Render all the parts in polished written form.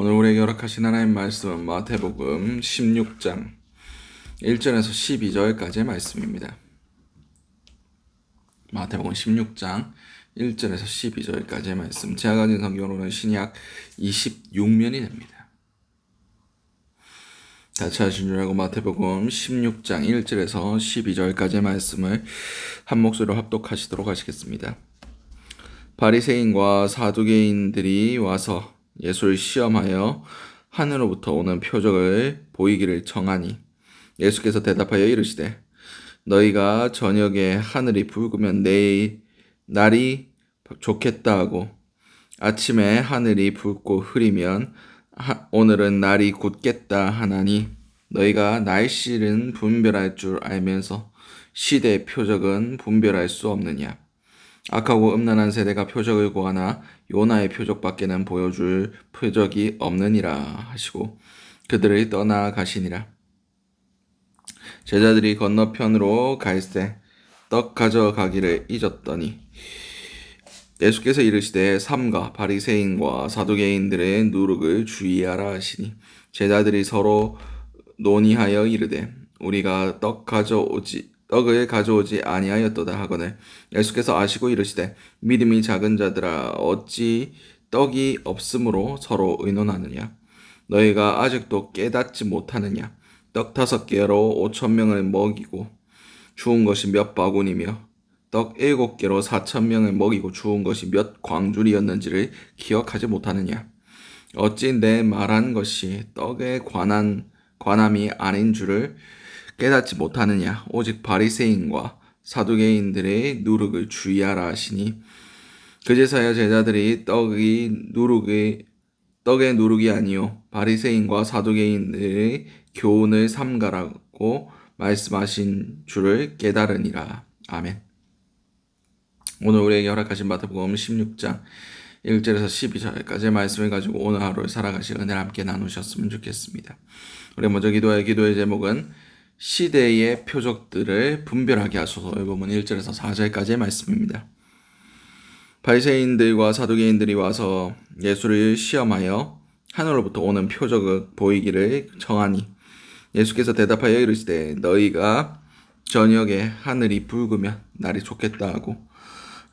오늘 우리에게 허락하신 하나님 말씀은 마태복음 16장 1절에서 12절까지의 말씀입니다. 마태복음 16장 1절에서 12절까지의 말씀. 제가 가진 성경으로는 신약 26면이 됩니다. 같이 하신 줄 알고 마태복음 16장 1절에서 12절까지의 말씀을 한 목소리로 합독하시도록 하시겠습니다. 바리새인과 사두개인들이 와서 예수를 시험하여 하늘로부터 오는 표적을 보이기를 청하니 예수께서 대답하여 이르시되 너희가 저녁에 하늘이 붉으면 내일 날이 좋겠다 하고 아침에 하늘이 붉고 흐리면 오늘은 날이 굳겠다 하나니 너희가 날씨는 분별할 줄 알면서 시대의 표적은 분별할 수 없느냐. 악하고 음란한 세대가 표적을 구하나 요나의 표적밖에는 보여줄 표적이 없느니라 하시고 그들을 떠나가시니라. 제자들이 건너편으로 갈새 떡 가져가기를 잊었더니 예수께서 이르시되 삼가 바리새인과 사두개인들의 누룩을 주의하라 하시니 제자들이 서로 논의하여 이르되 우리가 떡을 가져오지 아니하였도다 하거늘 예수께서 아시고 이르시되 믿음이 작은 자들아 어찌 떡이 없으므로 서로 의논하느냐 너희가 아직도 깨닫지 못하느냐 떡 5개로 5,000명을 먹이고 주운 것이 몇 바구니며 떡 7개로 4,000명을 먹이고 주운 것이 몇 광줄이었는지를 기억하지 못하느냐 어찌 내 말한 것이 떡에 관함이 아닌 줄을 깨닫지 못하느냐 오직 바리새인과 사두개인들의 누룩을 주의하라 하시니 그제서야 제자들이 떡의 누룩이 아니요 바리새인과 사두개인들의 교훈을 삼가라고 말씀하신 줄을 깨달으니라. 아멘. 오늘 우리에게 허락하신 마태복음 16장 1절에서 12절까지의 말씀을 가지고 오늘 하루를 살아가실 은혜를 함께 나누셨으면 좋겠습니다. 우리 먼저 기도의 제목은 시대의 표적들을 분별하게 하소서. 이 부분 1절에서 4절까지의 말씀입니다. 바리새인들과 사두개인들이 와서 예수를 시험하여 하늘로부터 오는 표적을 보이기를 청하니 예수께서 대답하여 이르시되 너희가 저녁에 하늘이 붉으면 날이 좋겠다 하고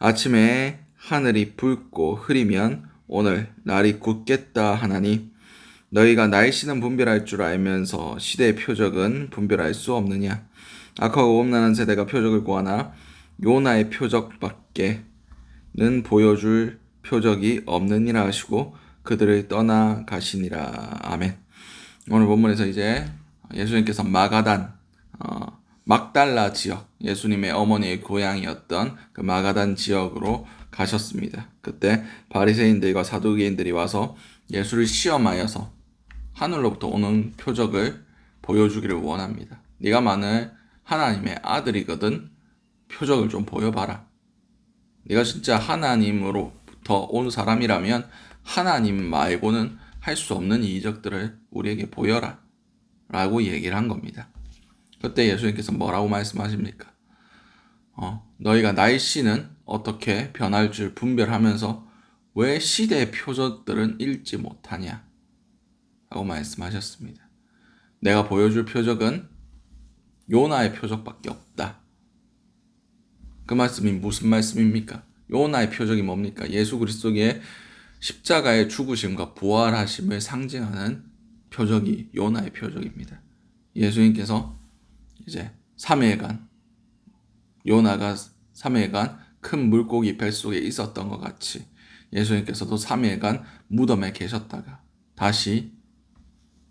아침에 하늘이 붉고 흐리면 오늘 날이 굳겠다 하나니 너희가 날씨는 분별할 줄 알면서 시대의 표적은 분별할 수 없느냐. 악하고 음란한 세대가 표적을 구하나 요나의 표적밖에는 보여줄 표적이 없느니라 하시고 그들을 떠나가시니라. 아멘. 오늘 본문에서 이제 예수님께서 막달라 지역, 예수님의 어머니의 고향이었던 그 마가단 지역으로 가셨습니다. 그때 바리새인들과 사두개인들이 와서 예수를 시험하여서 하늘로부터 오는 표적을 보여주기를 원합니다. 네가 만일 하나님의 아들이거든 표적을 좀 보여봐라. 네가 진짜 하나님으로부터 온 사람이라면 하나님 말고는 할 수 없는 이적들을 우리에게 보여라 라고 얘기를 한 겁니다. 그때 예수님께서 뭐라고 말씀하십니까? 너희가 날씨는 어떻게 변할 줄 분별하면서 왜 시대의 표적들은 읽지 못하냐? 라고 말씀하셨습니다. 내가 보여줄 표적은 요나의 표적밖에 없다. 그 말씀이 무슨 말씀입니까? 요나의 표적이 뭡니까? 예수 그리스도의 십자가의 죽으심과 부활하심을 상징하는 표적이 요나의 표적입니다. 예수님께서 이제 3일간 요나가 3일간 큰 물고기 뱃속에 있었던 것 같이 예수님께서도 3일간 무덤에 계셨다가 다시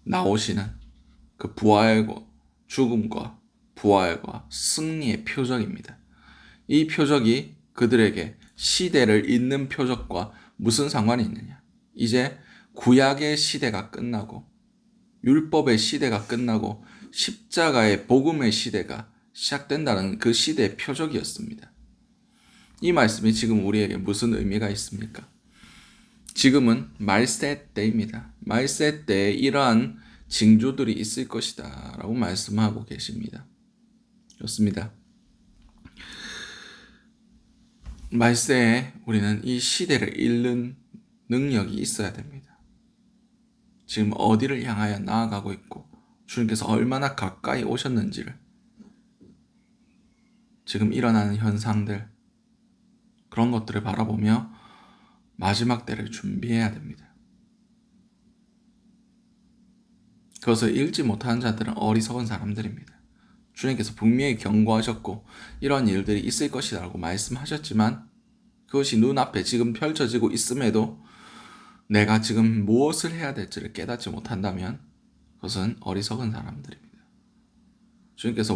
나오시는 그 죽음과 부활과 승리의 표적입니다. 이 표적이 그들에게 시대를 잇는 표적과 무슨 상관이 있느냐? 이제 구약의 시대가 끝나고 율법의 시대가 끝나고 십자가의 복음의 시대가 시작된다는 그 시대의 표적이었습니다. 이 말씀이 지금 우리에게 무슨 의미가 있습니까? 지금은 말세 때입니다. 말세 때에 이러한 징조들이 있을 것이다 라고 말씀하고 계십니다. 좋습니다. 말세에 우리는 이 시대를 읽는 능력이 있어야 됩니다. 지금 어디를 향하여 나아가고 있고 주님께서 얼마나 가까이 오셨는지를, 지금 일어나는 현상들, 그런 것들을 바라보며 마지막 때를 준비해야 됩니다. 그것을 읽지 못하는 자들은 어리석은 사람들입니다. 주님께서 분명히 경고하셨고 이런 일들이 있을 것이라고 말씀하셨지만 그것이 눈앞에 지금 펼쳐지고 있음에도 내가 지금 무엇을 해야 될지를 깨닫지 못한다면 그것은 어리석은 사람들입니다. 주님께서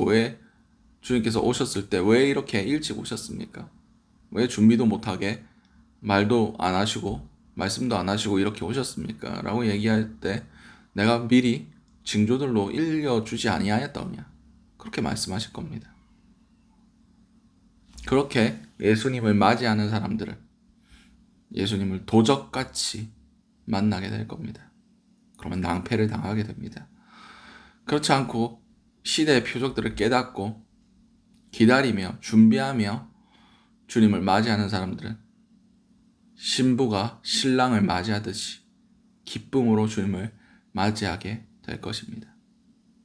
오셨을 때 왜 이렇게 일찍 오셨습니까? 왜 준비도 못하게 말도 안 하시고 말씀도 안 하시고 이렇게 오셨습니까? 라고 얘기할 때 내가 미리 징조들로 일려주지 아니하였더냐, 그렇게 말씀하실 겁니다. 그렇게 예수님을 맞이하는 사람들은 예수님을 도적같이 만나게 될 겁니다. 그러면 낭패를 당하게 됩니다. 그렇지 않고 시대의 표적들을 깨닫고 기다리며 준비하며 주님을 맞이하는 사람들은 신부가 신랑을 맞이하듯이 기쁨으로 주님을 맞이하게 될 것입니다.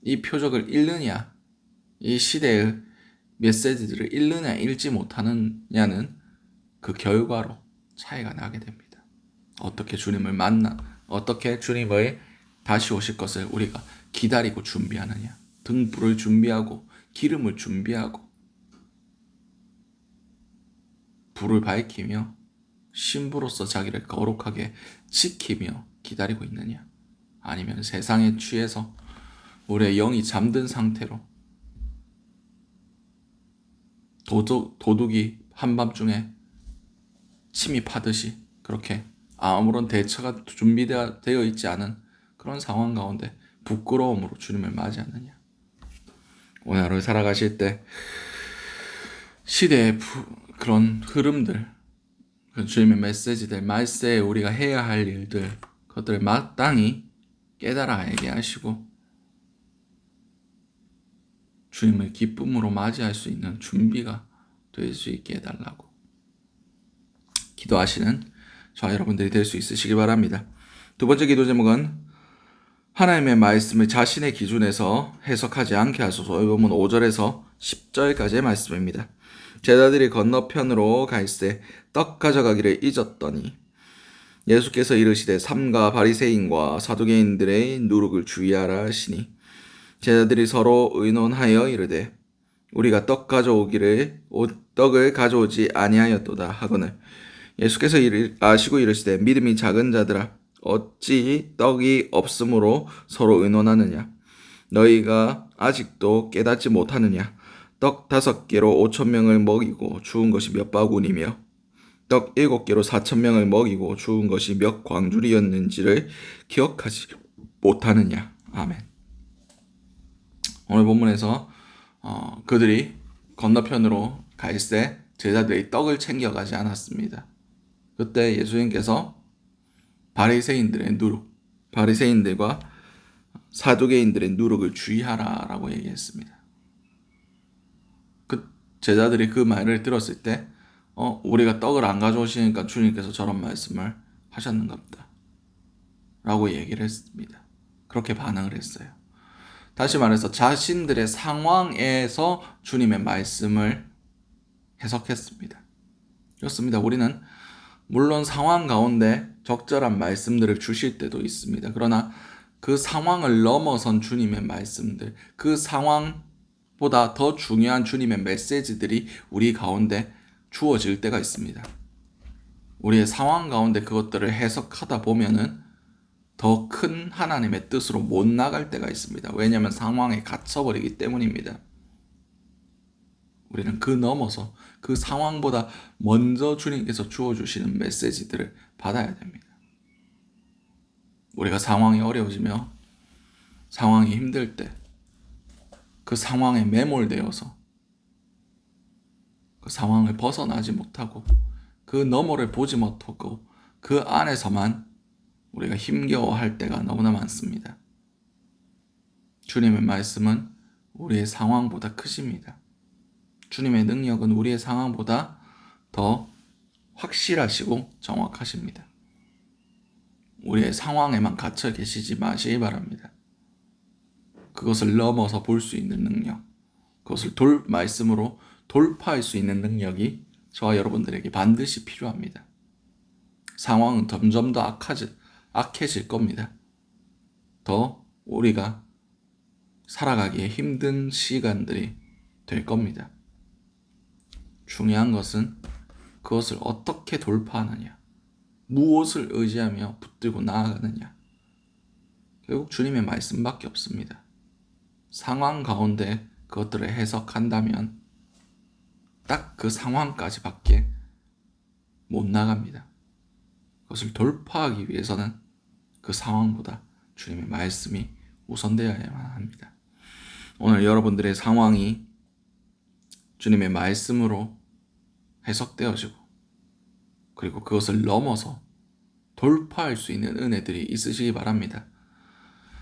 이 표적을 읽느냐, 이 시대의 메시지들을 읽느냐 읽지 못하느냐는 그 결과로 차이가 나게 됩니다. 어떻게 주님을 어떻게 주님의 다시 오실 것을 우리가 기다리고 준비하느냐, 등불을 준비하고 기름을 준비하고 불을 밝히며 신부로서 자기를 거룩하게 지키며 기다리고 있느냐, 아니면 세상에 취해서 우리의 영이 잠든 상태로 도둑이 한밤중에 침입하듯이 그렇게 아무런 대처가 준비되어 있지 않은 그런 상황 가운데 부끄러움으로 주님을 맞이하느냐. 오늘 하루 살아가실 때 시대의 그런 흐름들, 주님의 메시지들, 말세에 우리가 해야 할 일들, 그것들을 마땅히 깨달아 알게 하시고 주님을 기쁨으로 맞이할 수 있는 준비가 될 수 있게 해달라고 기도하시는 저와 여러분들이 될 수 있으시기 바랍니다. 두 번째 기도 제목은 하나님의 말씀을 자신의 기준에서 해석하지 않게 하소서. 이 본문 5절에서 10절까지의 말씀입니다. 제자들이 건너편으로 갈새 떡 가져가기를 잊었더니 예수께서 이르시되 삼가 바리새인과 사두개인들의 누룩을 주의하라 하시니 제자들이 서로 의논하여 이르되 우리가 떡을 가져오지 아니하였도다 하거늘 예수께서 아시고 이르시되 믿음이 작은 자들아 어찌 떡이 없으므로 서로 의논하느냐 너희가 아직도 깨닫지 못하느냐 떡 5개로 5,000명을 먹이고 주운 것이 몇 바구니며 떡 7개로 4,000명을 먹이고 주운 것이 몇 광주리였는지를 기억하지 못하느냐. 아멘. 오늘 본문에서 그들이 건너편으로 갈새 제자들이 떡을 챙겨가지 않았습니다. 그때 예수님께서 바리새인들과 사두개인들의 누룩을 주의하라라고 얘기했습니다. 그 제자들이 그 말을 들었을 때 우리가 떡을 안 가져오시니까 주님께서 저런 말씀을 하셨는가 보다 라고 얘기를 했습니다. 그렇게 반응을 했어요. 다시 말해서 자신들의 상황에서 주님의 말씀을 해석했습니다. 그렇습니다. 우리는 물론 상황 가운데 적절한 말씀들을 주실 때도 있습니다. 그러나 그 상황을 넘어선 주님의 말씀들, 그 상황보다 더 중요한 주님의 메시지들이 우리 가운데 주어질 때가 있습니다. 우리의 상황 가운데 그것들을 해석하다 보면은 더 큰 하나님의 뜻으로 못 나갈 때가 있습니다. 왜냐하면 상황에 갇혀버리기 때문입니다. 우리는 그 넘어서 그 상황보다 먼저 주님께서 주어주시는 메시지들을 받아야 됩니다. 우리가 상황이 어려워지며 상황이 힘들 때 그 상황에 매몰되어서 그 상황을 벗어나지 못하고 그 너머를 보지 못하고 그 안에서만 우리가 힘겨워할 때가 너무나 많습니다. 주님의 말씀은 우리의 상황보다 크십니다. 주님의 능력은 우리의 상황보다 더 확실하시고 정확하십니다. 우리의 상황에만 갇혀 계시지 마시기 바랍니다. 그것을 넘어서 볼 수 있는 능력, 그것을 말씀으로 돌파할 수 있는 능력이 저와 여러분들에게 반드시 필요합니다. 상황은 점점 더 악해질 겁니다. 더 우리가 살아가기에 힘든 시간들이 될 겁니다. 중요한 것은 그것을 어떻게 돌파하느냐, 무엇을 의지하며 붙들고 나아가느냐. 결국 주님의 말씀밖에 없습니다. 상황 가운데 그것들을 해석한다면 딱 그 상황까지밖에 못 나갑니다. 그것을 돌파하기 위해서는 그 상황보다 주님의 말씀이 우선되어야만 합니다. 오늘 여러분들의 상황이 주님의 말씀으로 해석되어지고 그리고 그것을 넘어서 돌파할 수 있는 은혜들이 있으시기 바랍니다.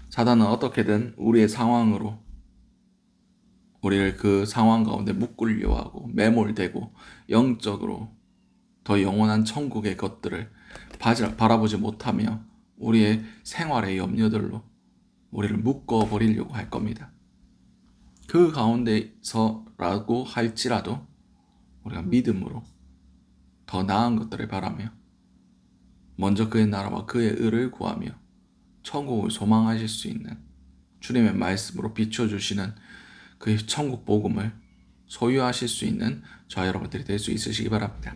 사단은 어떻게든 우리의 상황으로 우리를 그 상황 가운데 묶으려 하고 매몰되고 영적으로 더 영원한 천국의 것들을 바라보지 못하며 우리의 생활의 염려들로 우리를 묶어버리려고 할 겁니다. 그 가운데서라고 할지라도 우리가 믿음으로 더 나은 것들을 바라며 먼저 그의 나라와 그의 의를 구하며 천국을 소망하실 수 있는 주님의 말씀으로 비춰주시는 그 천국 복음을 소유하실 수 있는 저와 여러분들이 될 수 있으시기 바랍니다.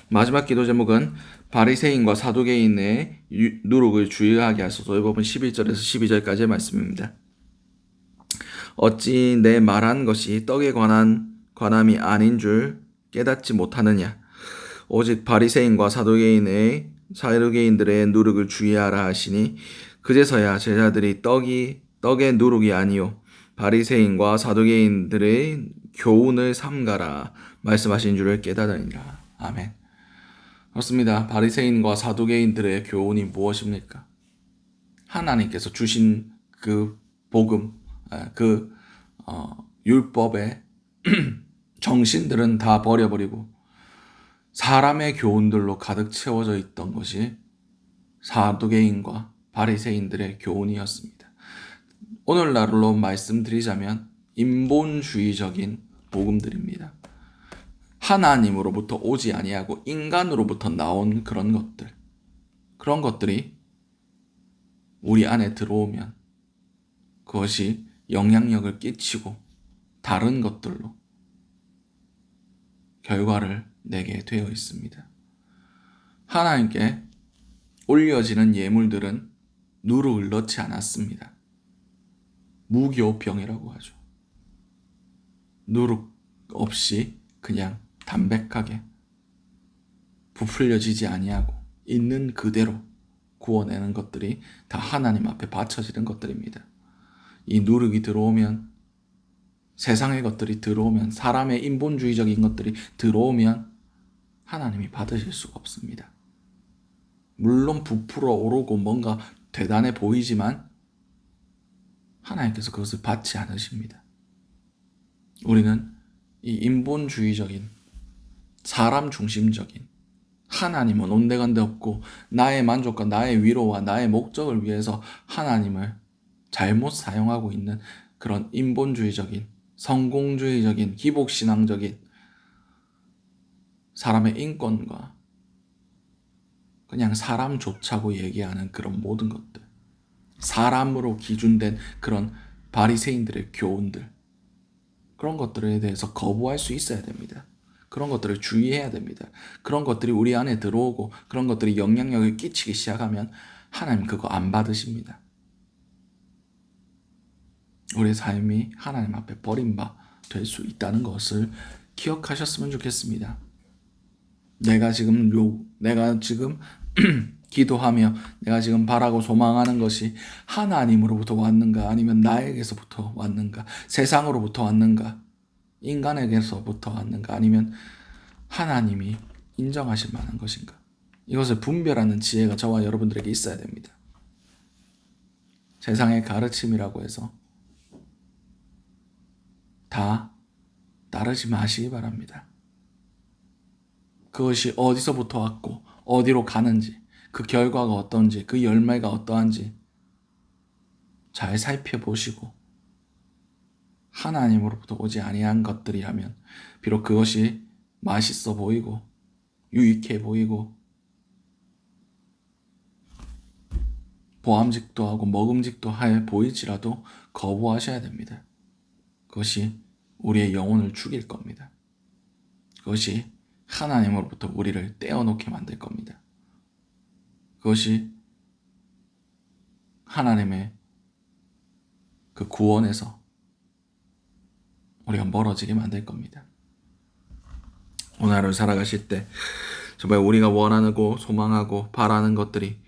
마지막 기도 제목은 바리새인과 사두개인의 누룩을 주의하게 하소서. 이 부분 11절에서 12절까지의 말씀입니다. 어찌 내 말한 것이 떡에 관한 관함이 아닌 줄 깨닫지 못하느냐. 오직 바리새인과 사두개인들의 누룩을 주의하라 하시니 그제서야 제자들이 떡의 누룩이 아니요 바리새인과 사두개인들의 교훈을 삼가라 말씀하신 줄을 깨닫으니라. 아멘. 그렇습니다. 바리새인과 사두개인들의 교훈이 무엇입니까? 하나님께서 주신 그 복음, 율법의 정신들은 다 버려버리고 사람의 교훈들로 가득 채워져 있던 것이 사두개인과 바리새인들의 교훈이었습니다. 오늘날로 말씀드리자면 인본주의적인 복음들입니다. 하나님으로부터 오지 아니하고 인간으로부터 나온 그런 것들이 우리 안에 들어오면 그것이 영향력을 끼치고 다른 것들로 결과를 내게 되어 있습니다. 하나님께 올려지는 예물들은 누룩을 넣지 않았습니다. 무교병이라고 하죠. 누룩 없이 그냥 담백하게 부풀려지지 아니하고 있는 그대로 구워내는 것들이 다 하나님 앞에 바쳐지는 것들입니다. 이 누룩이 들어오면, 세상의 것들이 들어오면, 사람의 인본주의적인 것들이 들어오면 하나님이 받으실 수가 없습니다. 물론 부풀어 오르고 뭔가 대단해 보이지만 하나님께서 그것을 받지 않으십니다. 우리는 이 인본주의적인, 사람 중심적인, 하나님은 온데간데 없고 나의 만족과 나의 위로와 나의 목적을 위해서 하나님을 잘못 사용하고 있는 그런 인본주의적인, 성공주의적인, 기복신앙적인 사람의 인권과 그냥 사람 좋자고 얘기하는 그런 모든 것들, 사람으로 기준된 그런 바리새인들의 교훈들, 그런 것들에 대해서 거부할 수 있어야 됩니다. 그런 것들을 주의해야 됩니다. 그런 것들이 우리 안에 들어오고 그런 것들이 영향력을 끼치기 시작하면 하나님 그거 안 받으십니다. 우리의 삶이 하나님 앞에 버림바 될 수 있다는 것을 기억하셨으면 좋겠습니다. 내가 지금 기도하며 내가 지금 바라고 소망하는 것이 하나님으로부터 왔는가, 아니면 나에게서부터 왔는가, 세상으로부터 왔는가, 인간에게서부터 왔는가, 아니면 하나님이 인정하실 만한 것인가. 이것을 분별하는 지혜가 저와 여러분들에게 있어야 됩니다. 세상의 가르침이라고 해서 다 따르지 마시기 바랍니다. 그것이 어디서부터 왔고 어디로 가는지, 그 결과가 어떤지, 그 열매가 어떠한지 잘 살펴보시고 하나님으로부터 오지 아니한 것들이라면 비록 그것이 맛있어 보이고 유익해 보이고 보암직도 하고 먹음직도 해 보일지라도 거부하셔야 됩니다. 그것이 우리의 영혼을 죽일 겁니다. 그것이 하나님으로부터 우리를 떼어놓게 만들 겁니다. 그것이 하나님의 그 구원에서 우리가 멀어지게 만들 겁니다. 오늘 하루 살아가실 때 정말 우리가 원하고 소망하고 바라는 것들이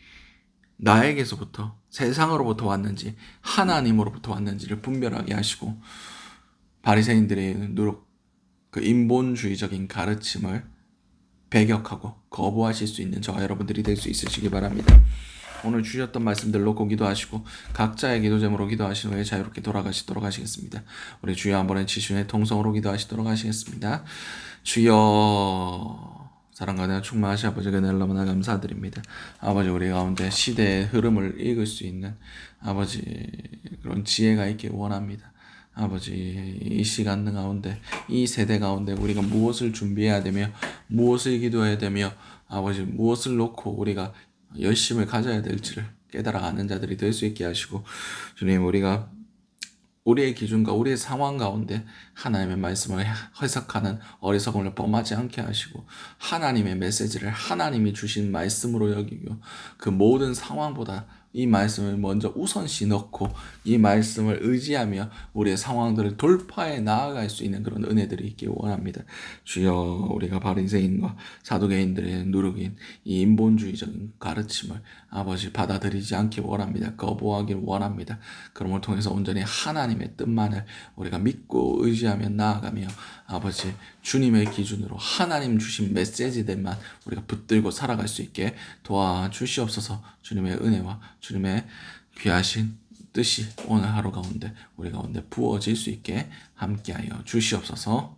나에게서부터 세상으로부터 왔는지 하나님으로부터 왔는지를 분별하게 하시고 바리새인들의 그 인본주의적인 가르침을 배격하고 거부하실 수 있는 저와 여러분들이 될 수 있으시기 바랍니다. 오늘 주셨던 말씀들 놓고 기도하시고 각자의 기도 제목으로 기도하신 후에 자유롭게 돌아가시도록 하시겠습니다. 우리 주여 한번에 지신의 통성으로 기도하시도록 하시겠습니다. 주여 사랑과 은혜가 충만하시 아버지 은혜를 너무나 감사드립니다. 아버지 우리 가운데 시대의 흐름을 읽을 수 있는 아버지 그런 지혜가 있길 원합니다. 아버지 이 시간 가운데 이 세대 가운데 우리가 무엇을 준비해야 되며 무엇을 기도해야 되며 아버지 무엇을 놓고 우리가 열심을 가져야 될지를 깨달아 아는 자들이 될 수 있게 하시고 주님 우리가 우리의 기준과 우리의 상황 가운데 하나님의 말씀을 해석하는 어리석음을 범하지 않게 하시고 하나님의 메시지를 하나님이 주신 말씀으로 여기고 그 모든 상황보다 이 말씀을 먼저 우선시 넣고 이 말씀을 의지하며 우리의 상황들을 돌파해 나아갈 수 있는 그런 은혜들이 있길 원합니다. 주여 우리가 바리새인과 사두개인들의 누룩인 이 인본주의적인 가르침을 아버지 받아들이지 않길 원합니다. 거부하길 원합니다. 그럼을 통해서 온전히 하나님의 뜻만을 우리가 믿고 의지하며 나아가며 아버지 주님의 기준으로 하나님 주신 메시지들만 우리가 붙들고 살아갈 수 있게 도와주시옵소서. 주님의 은혜와 주님의 귀하신 뜻이 오늘 하루 가운데 우리 가운데 부어질 수 있게 함께하여 주시옵소서.